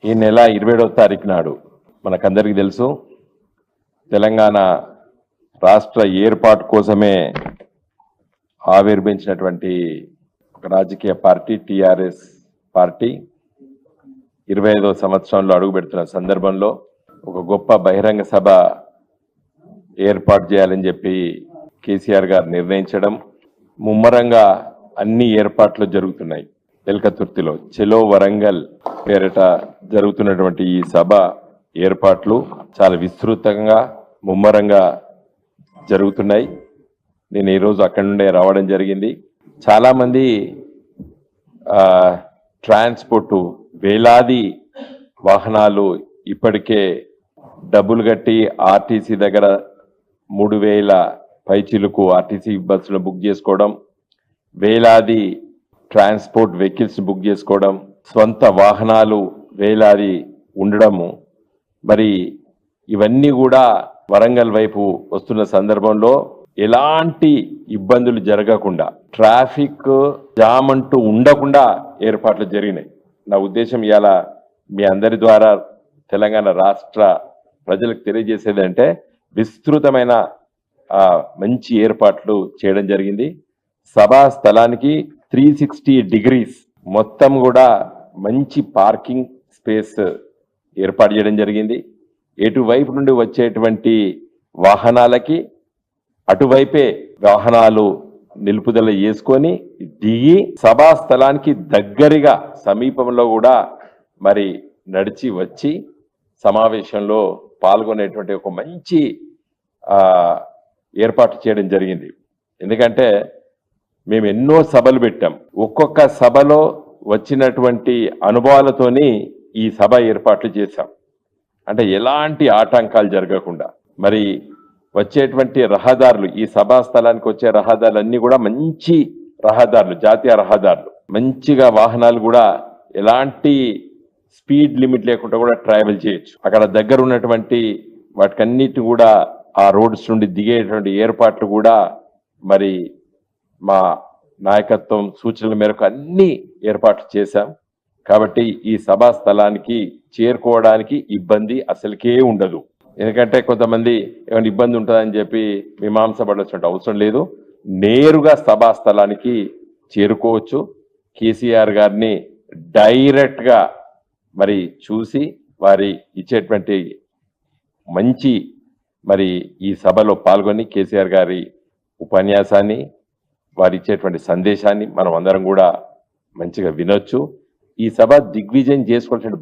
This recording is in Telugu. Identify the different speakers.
Speaker 1: ఈ నెల 27వ తారీఖు నాడు మనకందరికీ తెలుసు తెలంగాణ రాష్ట్ర ఏర్పాటు కోసమే ఆవిర్భవించినటువంటి ఒక రాజకీయ పార్టీ టిఆర్ఎస్ పార్టీ 25వ సంవత్సరంలో అడుగుపెడుతున్న సందర్భంలో ఒక గొప్ప బహిరంగ సభ ఏర్పాటు చేయాలని చెప్పి కేసీఆర్ గారు నిర్ణయించడం ముమ్మరంగా అన్ని ఏర్పాట్లు జరుగుతున్నాయి. తెల్కతుర్తిలో చెలో వరంగల్ పేరిట జరుగుతున్నటువంటి ఈ సభ ఏర్పాట్లు చాలా విస్తృతంగా ముమ్మరంగా జరుగుతున్నాయి. నేను ఈరోజు అక్కడి నుండే రావడం జరిగింది. చాలామంది ట్రాన్స్పోర్టు వేలాది వాహనాలు ఇప్పటికే డబ్బులు కట్టి ఆర్టీసీ దగ్గర 3000 పైచిలుకు ఆర్టీసీ బస్సులు బుక్ చేసుకోవడం, వేలాది ట్రాన్స్పోర్ట్ వెహికల్స్ బుక్ చేసుకోవడం, స్వంత వాహనాలు వేలాది ఉండడము, మరి ఇవన్నీ కూడా వరంగల్ వైపు వస్తున్న సందర్భంలో ఎలాంటి ఇబ్బందులు జరగకుండా ట్రాఫిక్ జామ్ అంటూ ఉండకుండా ఏర్పాట్లు జరిగినాయి. నా ఉద్దేశం ఇవాళ మీ అందరి ద్వారా తెలంగాణ రాష్ట్ర ప్రజలకు తెలియజేసేదంటే విస్తృతమైన మంచి ఏర్పాట్లు చేయడం జరిగింది. సభా స్థలానికి 360 డిగ్రీస్ మొత్తం కూడా మంచి పార్కింగ్ స్పేస్ ఏర్పాటు చేయడం జరిగింది. ఎటువైపు నుండి వచ్చేటువంటి వాహనాలకి అటువైపే వాహనాలు నిలుపుదల చేసుకొని దిగి సభా స్థలానికి దగ్గరగా సమీపంలో కూడా మరి నడిచి వచ్చి సమావేశంలో పాల్గొనేటువంటి ఒక మంచి ఏర్పాటు చేయడం జరిగింది. ఎందుకంటే మేము ఎన్నో సభలు పెట్టాం. ఒక్కొక్క సభలో వచ్చినటువంటి అనుభవాలతోని ఈ సభ ఏర్పాట్లు చేశాం. అంటే ఎలాంటి ఆటంకాలు జరగకుండా మరి వచ్చేటువంటి రహదారులు, ఈ సభా స్థలానికి వచ్చే రహదారులు అన్నీ కూడా మంచి రహదారులు, జాతీయ రహదారులు, మంచిగా వాహనాలు కూడా ఎలాంటి స్పీడ్ లిమిట్ లేకుండా కూడా ట్రావెల్ చేయొచ్చు. అక్కడ దగ్గర ఉన్నటువంటి వాటికన్నిటి కూడా ఆ రోడ్స్ నుండి దిగేటువంటి ఏర్పాట్లు కూడా మరి మా నాయకత్వం సూచనల మేరకు అన్ని ఏర్పాట్లు చేశాం. కాబట్టి ఈ సభా స్థలానికి చేరుకోవడానికి ఇబ్బంది అసలుకే ఉండదు. ఎందుకంటే కొంతమంది ఏమైనా ఇబ్బంది ఉంటుందని చెప్పి మీమాంసపడాల్సిన అవసరం లేదు. నేరుగా సభా స్థలానికి చేరుకోవచ్చు. కేసీఆర్ గారిని డైరెక్ట్గా మరి చూసి వారి ఇచ్చేటువంటి మంచి మరి ఈ సభలో పాల్గొని కేసీఆర్ గారి ఉపన్యాసాన్ని, వారు ఇచ్చేటువంటి సందేశాన్ని మనం అందరం కూడా మంచిగా వినొచ్చు. ఈ సభ దిగ్విజయం చేసుకోవాల్సిన